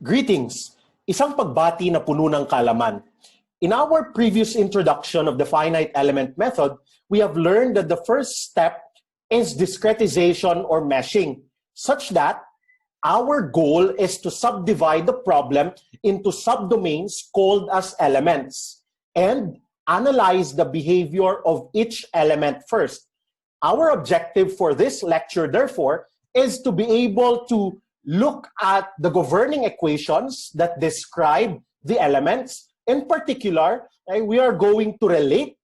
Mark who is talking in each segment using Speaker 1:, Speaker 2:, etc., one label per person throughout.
Speaker 1: Greetings! Isang pagbati na puno ng kalaman. In our previous introduction of the finite element method, we have learned that the first step is discretization or meshing, such that our goal is to subdivide the problem into subdomains called as elements and analyze the behavior of each element first. Our objective for this lecture, therefore, is to be able to look at the governing equations that describe the elements. In particular, we are going to relate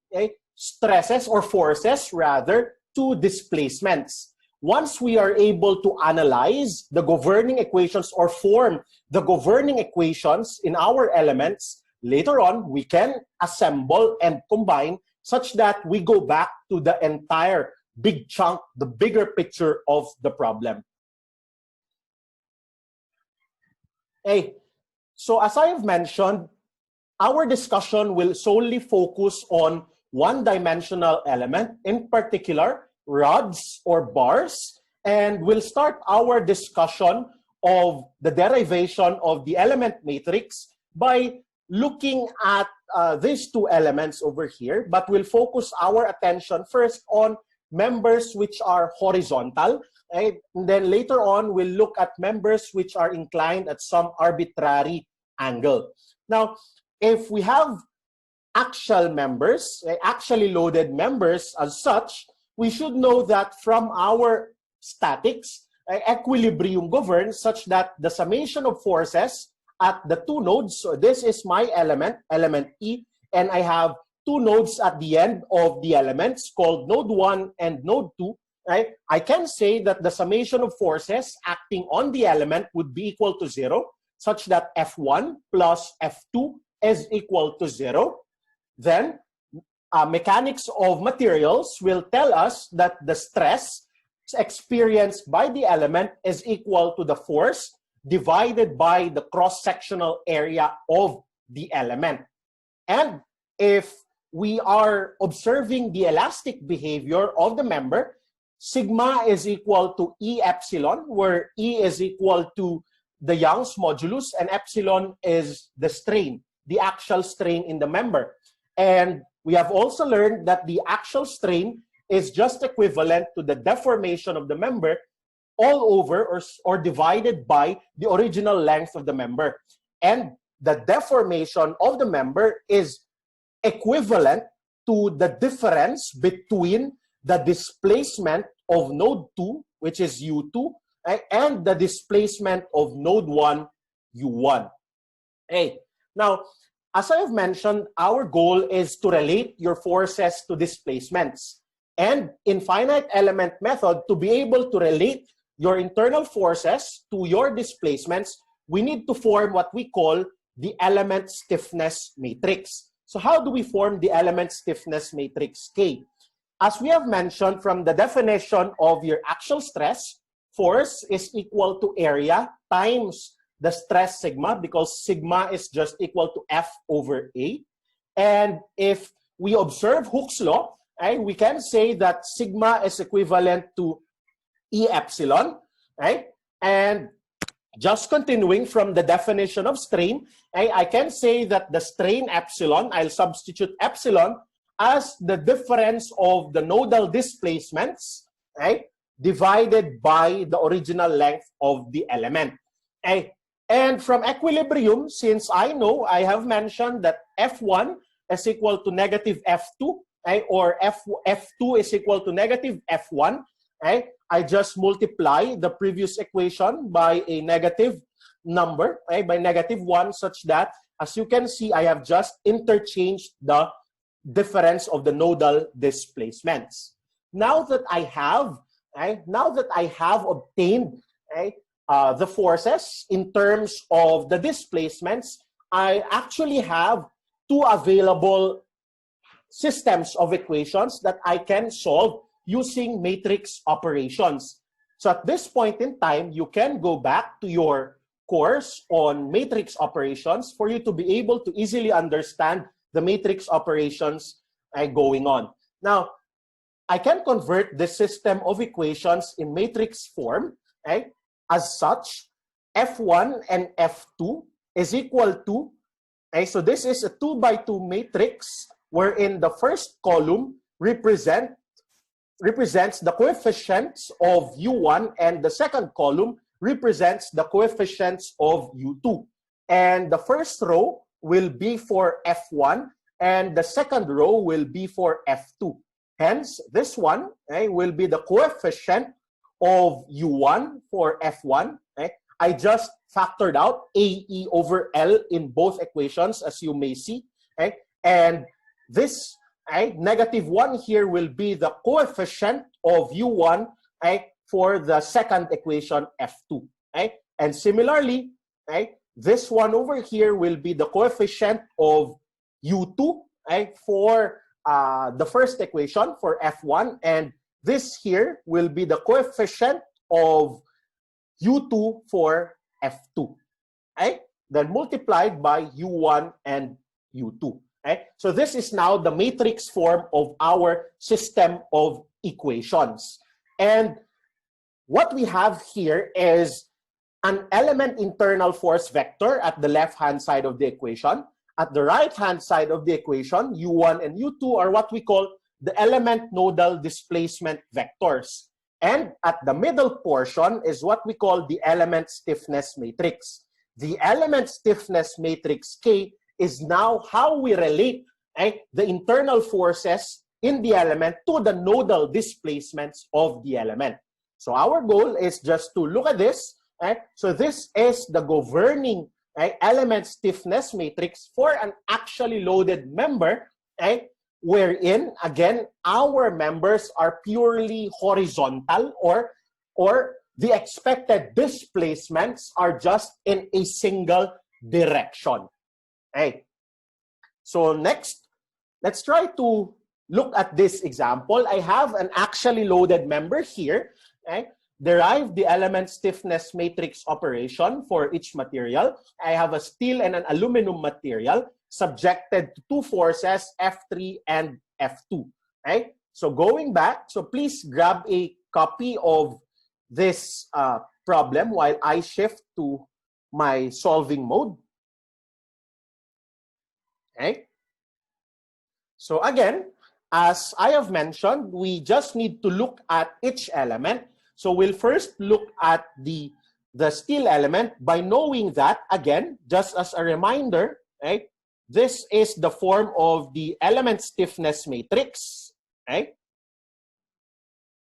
Speaker 1: stresses or forces, rather, to displacements. Once we are able to analyze the governing equations or form the governing equations in our elements, later on, we can assemble and combine such that we go back to the entire big chunk, the bigger picture of the problem. So as I have mentioned, our discussion will solely focus on one-dimensional element, in particular, rods or bars, and we'll start our discussion of the derivation of the element matrix by looking at these two elements over here, but we'll focus our attention first on members which are horizontal, and then later on we'll look at members which are inclined at some arbitrary angle. Now, if we have axial members, axially loaded members as such, we should know that from our statics, equilibrium governs such that the summation of forces at the two nodes, so this is my element, element E, and I have two nodes at the end of the elements called node 1 and node 2, right? I can say that the summation of forces acting on the element would be equal to 0, such that F1 plus F2 is equal to 0. Then, mechanics of materials will tell us that the stress experienced by the element is equal to the force divided by the cross-sectional area of the element. And if we are observing the elastic behavior of the member, sigma is equal to E epsilon, where E is equal to the Young's modulus and epsilon is the strain, the axial strain in the member. And we have also learned that the axial strain is just equivalent to the deformation of the member all over or divided by the original length of the member. And the deformation of the member is equivalent to the difference between the displacement of node 2, which is U2, and the displacement of node 1, U1. Now, as I have mentioned, our goal is to relate your forces to displacements. And in finite element method, to be able to relate your internal forces to your displacements, we need to form what we call the element stiffness matrix. So how do we form the element stiffness matrix K? As we have mentioned from the definition of your axial stress, force is equal to area times the stress sigma, because sigma is just equal to F over A. And if we observe Hooke's law, we can say that sigma is equivalent to E epsilon, right? And just continuing from the definition of strain, I can say that the strain epsilon, I'll substitute epsilon as the difference of the nodal displacements, right, divided by the original length of the element. And from equilibrium, since I know I have mentioned that F1 is equal to negative F2, or F2 is equal to negative F1, I just multiply the previous equation by a negative number, by negative 1, such that, as you can see, I have just interchanged the difference of the nodal displacements. Now that I have obtained the forces in terms of the displacements, I actually have two available systems of equations that I can solve using matrix operations. So at this point in time, you can go back to your course on matrix operations for you to be able to easily understand the matrix operations going on. Now, I can convert this system of equations in matrix form as such, F1 and F2 is equal to, okay, so this is a 2 by 2 matrix wherein the first column represents the coefficients of U1 and the second column represents the coefficients of U2. And the first row will be for F1 and the second row will be for F2. Hence, this one, okay, will be the coefficient of U1 for F1. Okay? I just factored out AE over L in both equations, as you may see. Okay? And this -1 here will be the coefficient of U1 for the second equation, F2. And similarly, this one over here will be the coefficient of U2 for the first equation for F1. And this here will be the coefficient of U2 for F2. Then multiplied by U1 and U2. So this is now the matrix form of our system of equations. And what we have here is an element internal force vector at the left-hand side of the equation. At the right-hand side of the equation, U1 and U2 are what we call the element nodal displacement vectors. And at the middle portion is what we call the element stiffness matrix. The element stiffness matrix K is now how we relate the internal forces in the element to the nodal displacements of the element. So our goal is just to look at this. So this is the governing element stiffness matrix for an actually loaded member, wherein, again, our members are purely horizontal or the expected displacements are just in a single direction. So next, let's try to look at this example. I have an actually loaded member here. Derive the element stiffness matrix operation for each material. I have a steel and an aluminum material subjected to two forces, F3 and F2. So going back, so please grab a copy of this problem while I shift to my solving mode. So again, as I have mentioned, we just need to look at each element. So we'll first look at the steel element by knowing that, again, just as a reminder, this is the form of the element stiffness matrix.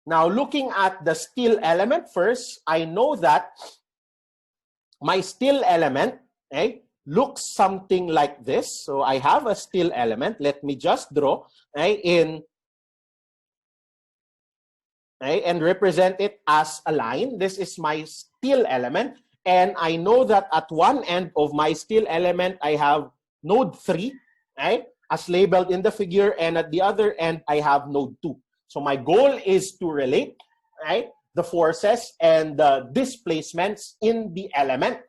Speaker 1: Now, looking at the steel element first, I know that my steel element looks something like this. So I have a steel element. Let me just draw and represent it as a line. This is my steel element. And I know that at one end of my steel element, I have node 3, as labeled in the figure. And at the other end, I have node 2. So my goal is to relate the forces and the displacements in the element.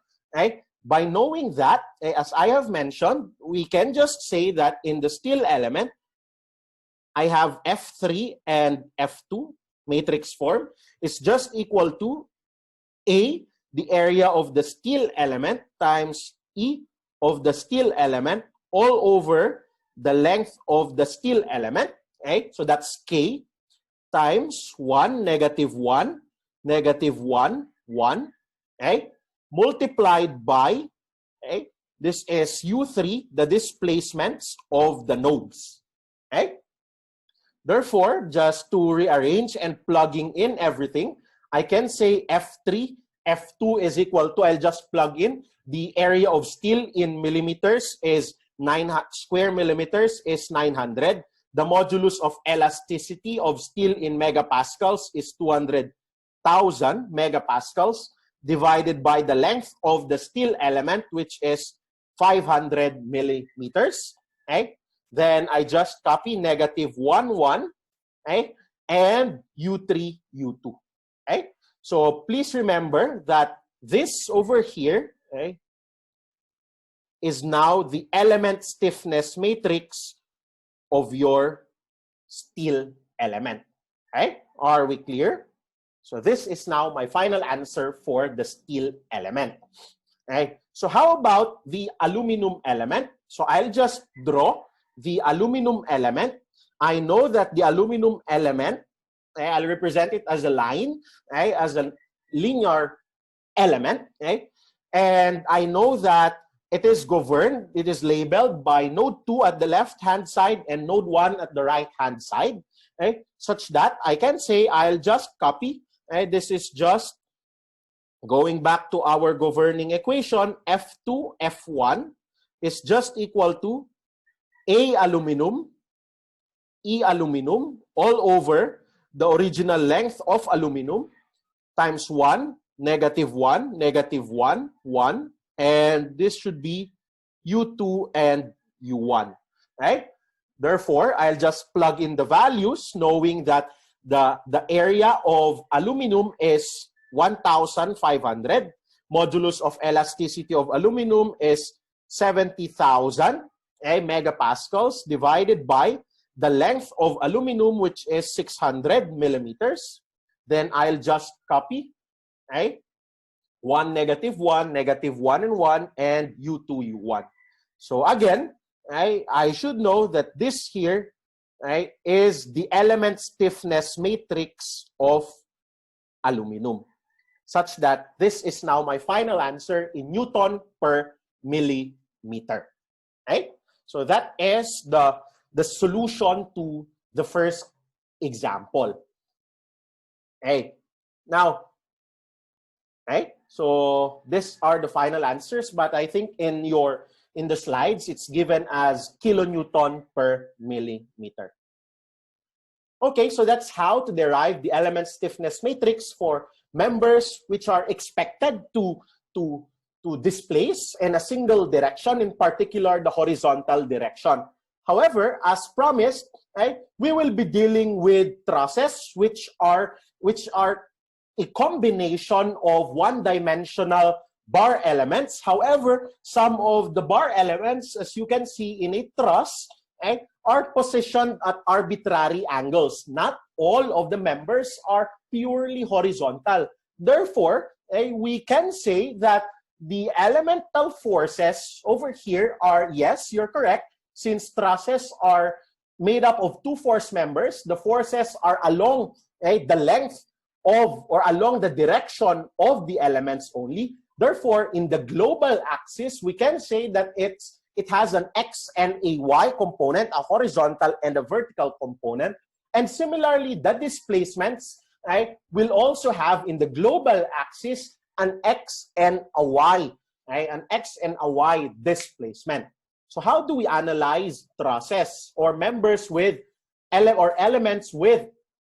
Speaker 1: By knowing that, as I have mentioned, we can just say that in the steel element, I have F3 and F2 matrix form is just equal to A, the area of the steel element, times E of the steel element all over the length of the steel element. So that's K times 1, -1, -1, 1. Multiplied by, this is U3, the displacements of the nodes. Therefore, just to rearrange and plugging in everything, I can say F3, F2 is equal to, I'll just plug in, the area of steel in millimeters is 9 square millimeters is 900. The modulus of elasticity of steel in megapascals is 200,000 megapascals, divided by the length of the steel element, which is 500 millimeters. Then I just copy -1, 1, and U3, U2. So please remember that this over here is now the element stiffness matrix of your steel element. Are we clear? So this is now my final answer for the steel element. Right? So how about the aluminum element? So I'll just draw the aluminum element. I know that the aluminum element, I'll represent it as a line, right? As a linear element, right? And I know that it is governed, it is labeled by node 2 at the left-hand side and node 1 at the right-hand side, right? Such that I can say I'll just copy, right? This is just going back to our governing equation, F2, F1 is just equal to A aluminum, E aluminum, all over the original length of aluminum times 1, negative 1, negative 1, 1, and this should be U2 and U1, right? Therefore, I'll just plug in the values knowing that the area of aluminum is 1,500. Modulus of elasticity of aluminum is 70,000 megapascals divided by the length of aluminum, which is 600 millimeters. Then I'll just copy, right? 1, negative 1, negative 1 and 1, and U2, U1. So again, I should know that this here, right, is the element stiffness matrix of aluminum, such that this is now my final answer in Newton per millimeter. Right? So that is the solution to the first example. Okay. Now, right? So these are the final answers, but I think in the slides it's given as kilonewton per millimeter. Okay, so that's how to derive the element stiffness matrix for members which are expected to displace in a single direction, in particular the horizontal direction. However, as promised, right, we will be dealing with trusses which are a combination of one-dimensional bar elements. However, some of the bar elements, as you can see in a truss, right, are positioned at arbitrary angles. Not all of the members are purely horizontal. Therefore, we can say that the elemental forces over here are, yes, you're correct, since trusses are made up of two force members, the forces are along the length of or along the direction of the elements only. Therefore, in the global axis, we can say that it has an X and a Y component, a horizontal and a vertical component. And similarly, the displacements, right, will also have in the global axis an X and a Y, right, an X and a Y displacement. So how do we analyze trusses or members with elements with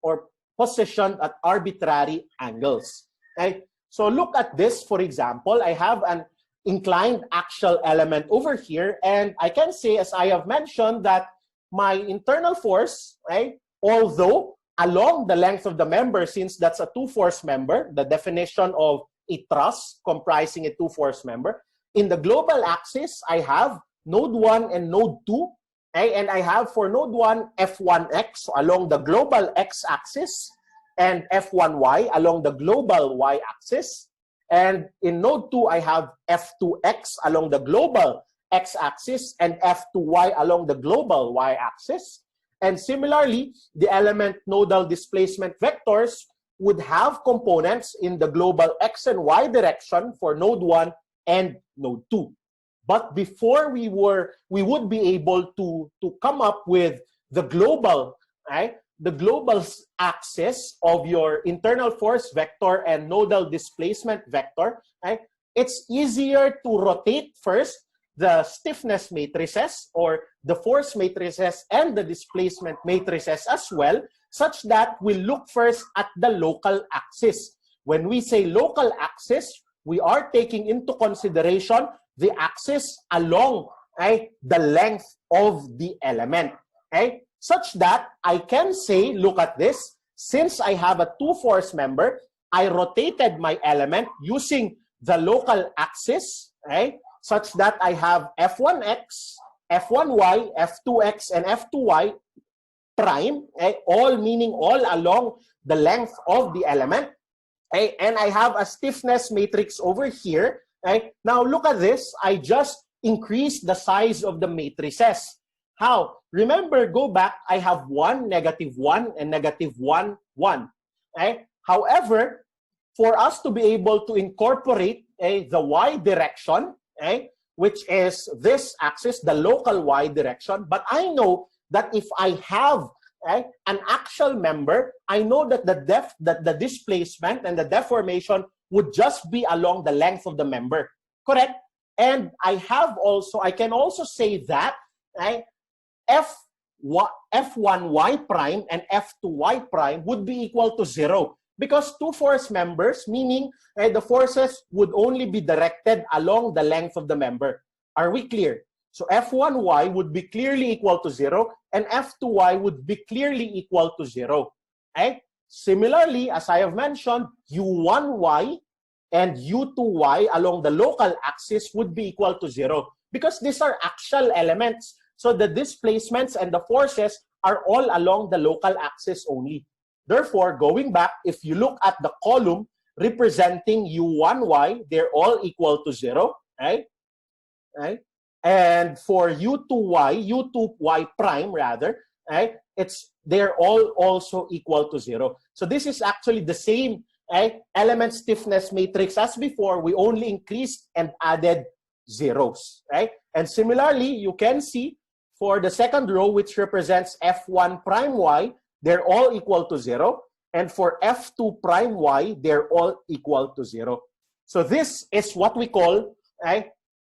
Speaker 1: or positioned at arbitrary angles? Right? So look at this, for example. I have an inclined axial element over here, and I can say, as I have mentioned, that my internal force, right, although along the length of the member, since that's a two-force member, the definition of a truss comprising a two-force member, in the global axis, I have node 1 and node 2, okay? And I have for node 1, F1x so along the global x-axis, and F1y along the global y-axis. And in node 2, I have F2x along the global x-axis and F2y along the global y-axis. And similarly, the element nodal displacement vectors would have components in the global x and y direction for node 1 and node 2. But before we would be able to come up with the global, right, the global axis of your internal force vector and nodal displacement vector, right, it's easier to rotate first the stiffness matrices or the force matrices and the displacement matrices as well, such that we look first at the local axis. When we say local axis, we are taking into consideration the axis along, right, the length of the element, right? Such that I can say, look at this, since I have a two-force member, I rotated my element using the local axis, right? Such that I have F1x, F1y, F2x, and F2y prime, all meaning all along the length of the element. And I have a stiffness matrix over here. Now look at this. I just increased the size of the matrices. How? Remember, go back. I have 1, -1, and -1, 1. However, for us to be able to incorporate the y direction, which is this axis, the local y direction, but I know that if I have an actual member, I know that the displacement and the deformation would just be along the length of the member, correct? And I can also say that F1y prime and F2y prime would be equal to 0 because two force members, meaning the forces would only be directed along the length of the member. Are we clear? So F1y would be clearly equal to 0 and F2y would be clearly equal to 0. Similarly, as I have mentioned, U1y and U2y along the local axis would be equal to 0 because these are axial elements. So the displacements and the forces are all along the local axis only. Therefore, going back, if you look at the column representing U1y, they're all equal to 0, right? And for U2y prime rather, they're all also equal to 0. So this is actually the same element stiffness matrix as before. We only increased and added zeros, right? And similarly, you can see for the second row, which represents F1 prime y, they're all equal to 0. And for F2 prime y, they're all equal to 0. So this is what we call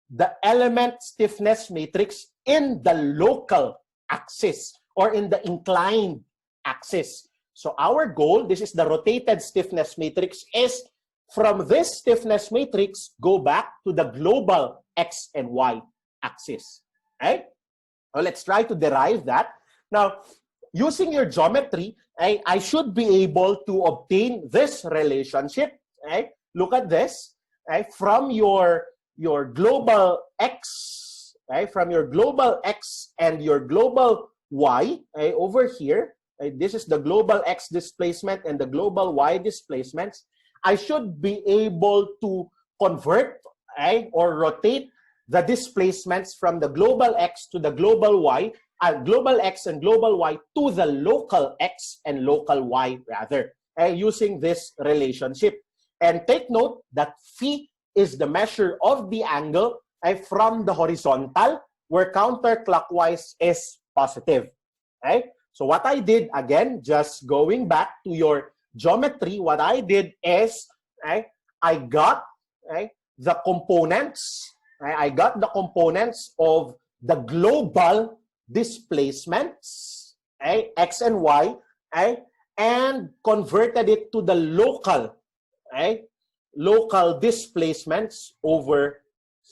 Speaker 1: the element stiffness matrix in the local axis or in the inclined axis. So our goal, this is the rotated stiffness matrix, is from this stiffness matrix, go back to the global x and y axis. Right? Well, let's try to derive that. Now, using your geometry, I should be able to obtain this relationship. Look at this. From your global x, from your global x and your global y over here, this is the global x displacement and the global y displacements. I should be able to convert or rotate the displacements from the global x to the global y, global x and global y to the local x and local y rather, using this relationship. And take note that phi is the measure of the angle from the horizontal, where counterclockwise is positive. So what I did, again, just going back to your geometry, what I did is I got the components. I got the components of the global displacements, x and y, and converted it to the local, local displacements over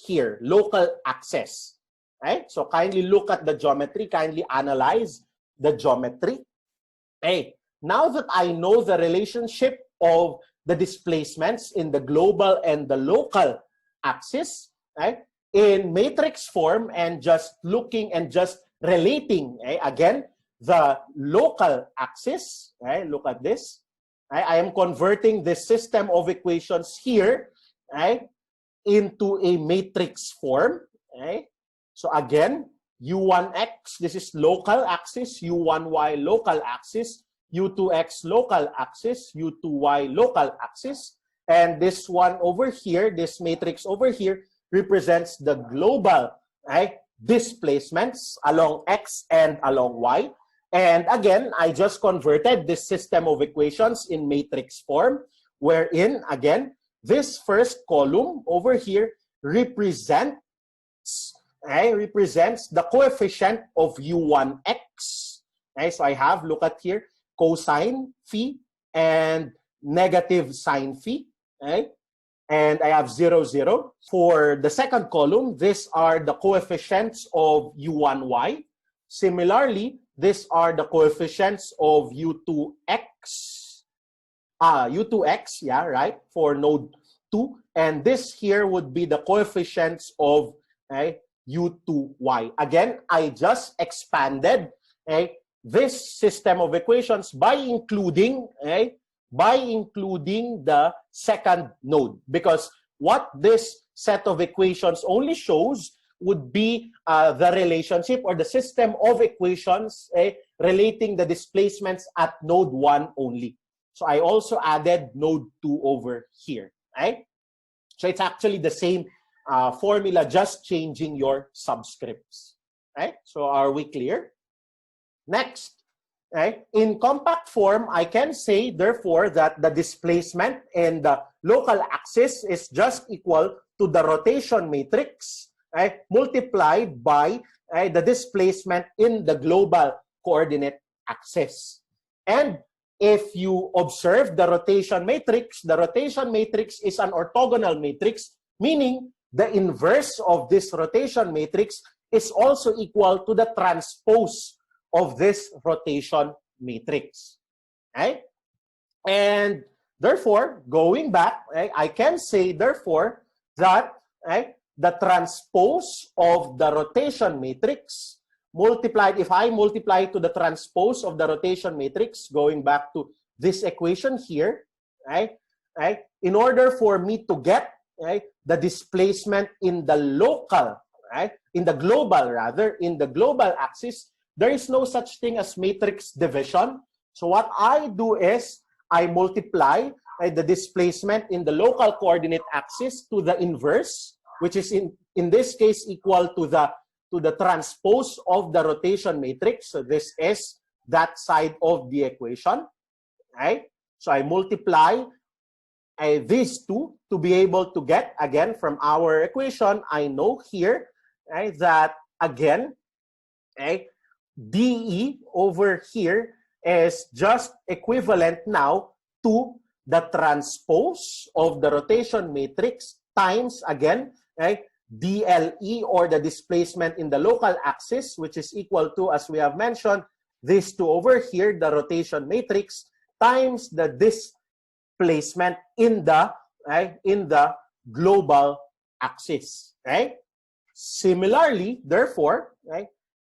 Speaker 1: here, local axis. So kindly look at the geometry, kindly analyze the geometry. Now that I know the relationship of the displacements in the global and the local axis, in matrix form, and just looking and just relating, again, the local axis, look at this. I am converting this system of equations here into a matrix form. So again, U1x, this is local axis, U1y local axis, U2x local axis, U2y local axis, and this one over here, this matrix over here, represents the global displacements along x and along y. And again, I just converted this system of equations in matrix form, wherein, again, this first column over here represents the coefficient of U1x. So I have, look at here, cosine phi and negative sine phi. And I have 0, 0. For the second column, these are the coefficients of U1y. Similarly, these are the coefficients of U2x. U2x, yeah, right, for node 2. And this here would be the coefficients of U2y. Again, I just expanded this system of equations by including, by including the second node, because what this set of equations only shows would be the relationship or the system of equations relating the displacements at node 1 only. So I also added node 2 over here, right? So it's actually the same formula, just changing your subscripts, right? So are we clear? Next, right? In compact form, I can say, therefore, that the displacement in the local axis is just equal to the rotation matrix, right, multiplied by the displacement in the global coordinate axis. And if you observe the rotation matrix is an orthogonal matrix, meaning the inverse of this rotation matrix is also equal to the transpose of this rotation matrix, right? And therefore, going back, right, I can say, therefore, that the transpose of the rotation matrix multiplied, if I multiply to the transpose of the rotation matrix, going back to this equation here, right, in order for me to get the displacement in the local, in the global axis, there is no such thing as matrix division. So what I do is I multiply the displacement in the local coordinate axis to the inverse, which is in this case equal to the transpose of the rotation matrix. So this is that side of the equation, right? So I multiply these two to be able to get, again, from our equation, I know here, right, that again, DE over here is just equivalent now to the transpose of the rotation matrix times, again, DLE, or the displacement in the local axis, which is equal to, as we have mentioned, this two over here, the rotation matrix, times the displacement in the global axis, right? Similarly, therefore,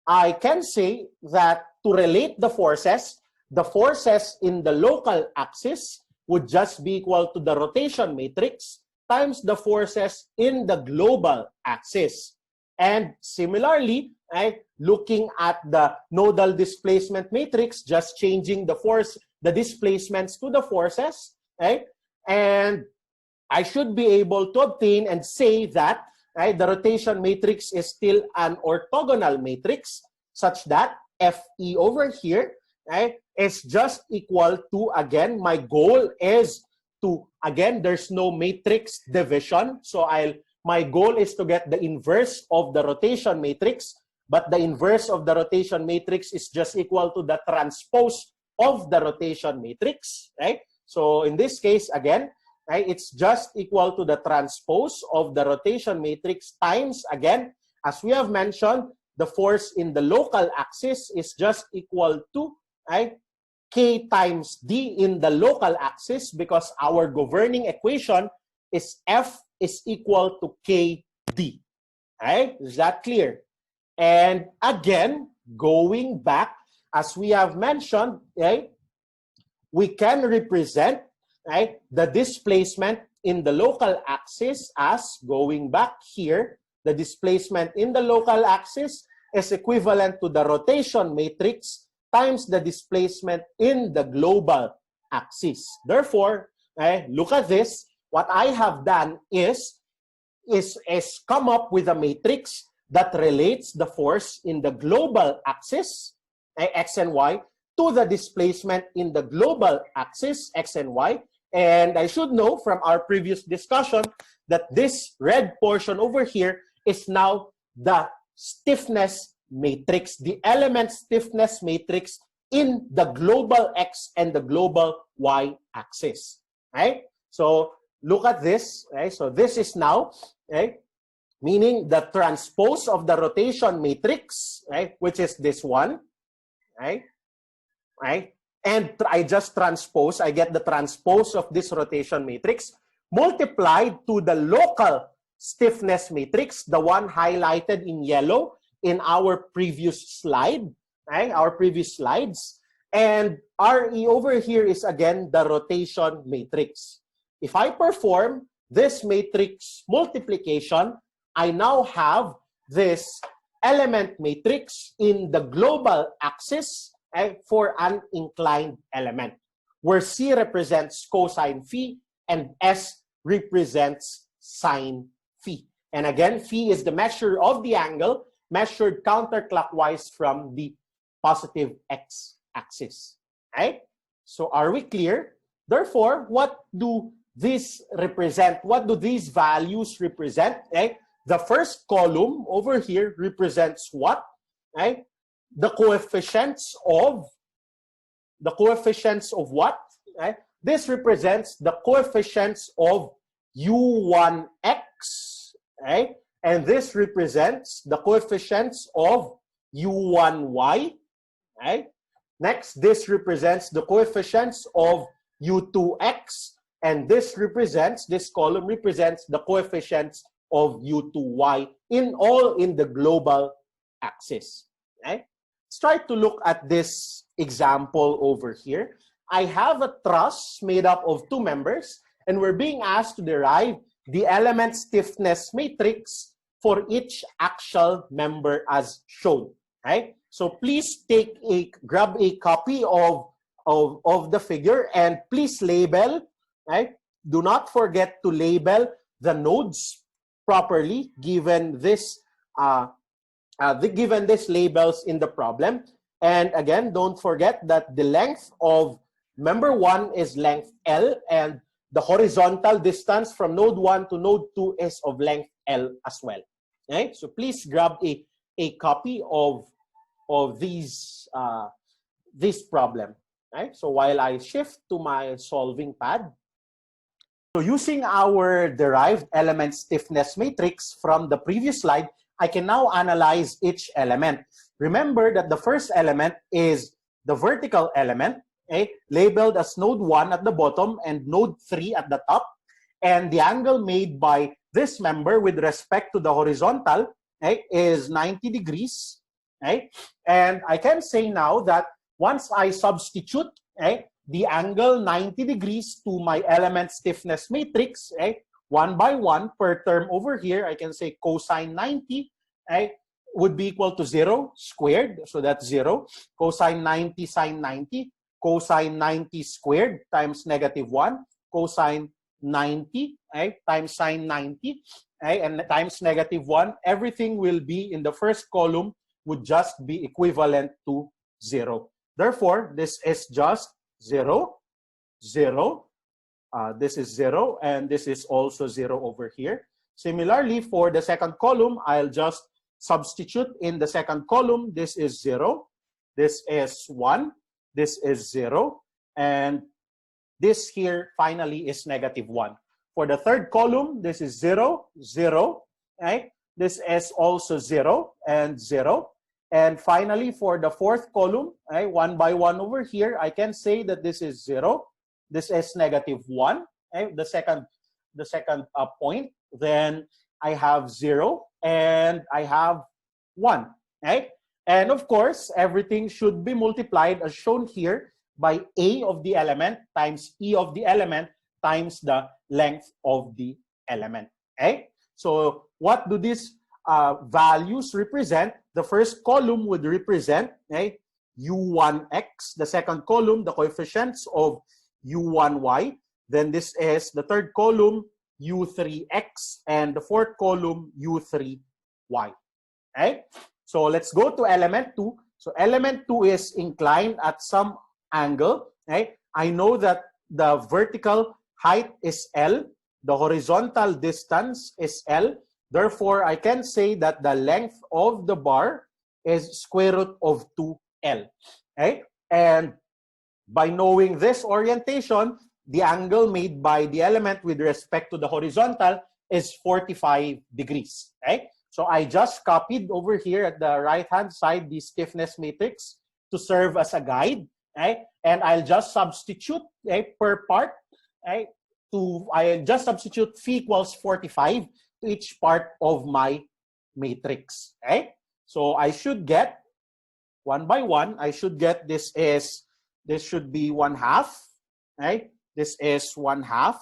Speaker 1: I can say that to relate the forces in the local axis would just be equal to the rotation matrix times the forces in the global axis. And similarly, looking at the nodal displacement matrix, just changing the displacements to the forces, and I should be able to obtain and say that the rotation matrix is still an orthogonal matrix, such that FE over here is just equal to, again, my goal is to, again, there's no matrix division. So my goal is to get the inverse of the rotation matrix, but the inverse of the rotation matrix is just equal to the transpose of the rotation matrix, right? So in this case, again, it's just equal to the transpose of the rotation matrix times, again, as we have mentioned, the force in the local axis is just equal to K times D in the local axis, because our governing equation is F is equal to KD. Right? Is that clear? And again, going back, as we have mentioned, we can represent the displacement in the local axis as, going back here, the displacement in the local axis is equivalent to the rotation matrix times the displacement in the global axis. Therefore, look at this. What I have done is come up with a matrix that relates the force in the global axis, X and Y, to the displacement in the global axis, X and Y. And I should know from our previous discussion that this red portion over here is now the stiffness matrix, the element stiffness matrix in the global X and the global Y axis, right? So look at this, right? So this is now, meaning the transpose of the rotation matrix, right, which is this one, right? And I just transpose, I get the transpose of this rotation matrix multiplied to the local stiffness matrix, the one highlighted in yellow in our previous slide, right? Our previous slides. And RE over here is again the rotation matrix. If I perform this matrix multiplication, I now have this element matrix in the global axis, right, for an inclined element, where C represents cosine phi and S represents sine phi. And again, phi is the measure of the angle measured counterclockwise from the positive x-axis, right? So are we clear? Therefore, what do these represent? What do these values represent? Right? The first column over here represents what? Right? The coefficients of what? Right? This represents the coefficients of u1x, right? And this represents the coefficients of u1y, right? Next, this represents the coefficients of u2x, and this column represents the coefficients of u2y all in the global axis, right? Let's try to look at this example over here. I have a truss made up of two members, and we're being asked to derive the element stiffness matrix for each axial member as shown, right? So please grab a copy of the figure, and please label, right? Do not forget to label the nodes properly given this labels in the problem. And again, don't forget that the length of member 1 is length L, and the horizontal distance from node 1 to node 2 is of length L as well. Right? So please grab a copy of this problem. Right? So while I shift to my solving pad, so using our derived element stiffness matrix from the previous slide, I can now analyze each element. Remember that the first element is the vertical element, okay, labeled as node 1 at the bottom and node 3 at the top. And the angle made by this member with respect to the horizontal, okay, is 90 degrees. Okay? And I can say now that once I substitute, okay, the angle 90 degrees to my element stiffness matrix, okay, one by one per term over here, I can say cosine 90, right, would be equal to 0 squared. So that's 0. Cosine 90 sine 90. Cosine 90 squared times negative 1. Cosine 90, right, times sine 90, right, and times negative 1. Everything will be in the first column would just be equivalent to 0. Therefore, this is just 0, 0. This is 0, and this is also 0 over here. Similarly, for the second column, I'll just substitute in the second column. This is 0, this is 1, this is 0, and this here finally is negative 1. For the third column, this is 0, 0, right? This is also 0 and 0. And finally, for the fourth column, right, one by one over here, I can say that this is 0. This is negative 1, right? The second point. Then I have 0 and I have 1, right? And of course, everything should be multiplied as shown here by A of the element times E of the element times the length of the element, okay? So what do these values represent? The first column would represent, okay, U1x. The second column, the coefficients of U1y. Then this is the third column, U3x, and the fourth column, U3y. Okay? So let's go to element 2. So element 2 is inclined at some angle. Okay? I know that the vertical height is L, the horizontal distance is L. Therefore, I can say that the length of the bar is square root of 2L. Okay? And by knowing this orientation, the angle made by the element with respect to the horizontal is 45 degrees. Okay? So I just copied over here at the right-hand side the stiffness matrix to serve as a guide. Okay? And I'll just substitute, okay, per part. Okay? I'll just substitute phi equals 45 to each part of my matrix. Okay? So I should get 1 by 1, I should get this should be 1/2, right? This is 1/2.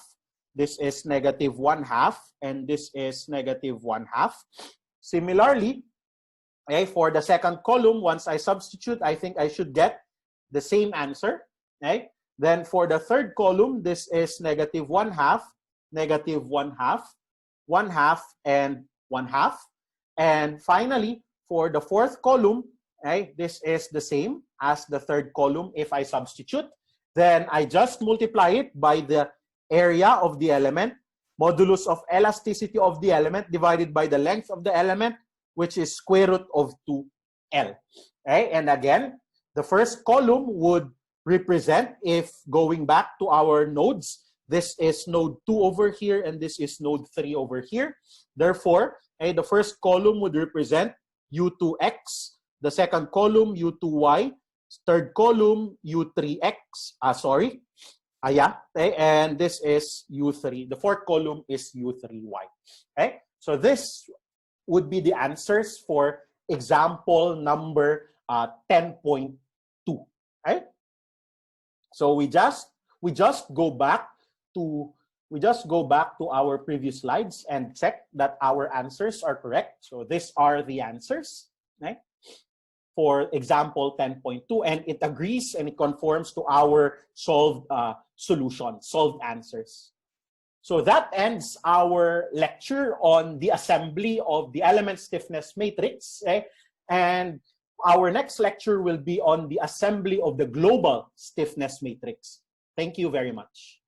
Speaker 1: This is negative 1/2, and this is negative 1/2. Similarly, okay, for the second column, once I substitute, I think I should get the same answer. Okay? Then for the third column, this is negative 1/2, negative 1/2, 1/2, and 1/2. And finally, for the fourth column, okay, this is the same as the third column if I substitute. Then I just multiply it by the area of the element, modulus of elasticity of the element divided by the length of the element, which is square root of 2L. Okay? And again, the first column would represent, if going back to our nodes, this is node 2 over here, and this is node 3 over here. Therefore, okay, the first column would represent U2x, the second column U2y, third column U3x, okay, and this is U3. The fourth column is U3y. Okay, so this would be the answers for example number 10.2. Okay, so we just go back to our previous slides and check that our answers are correct. So these are the answers, okay, for example 10.2, and it agrees and it conforms to our solved solved answers. So that ends our lecture on the assembly of the element stiffness matrix, okay? And our next lecture will be on the assembly of the global stiffness matrix. Thank you very much.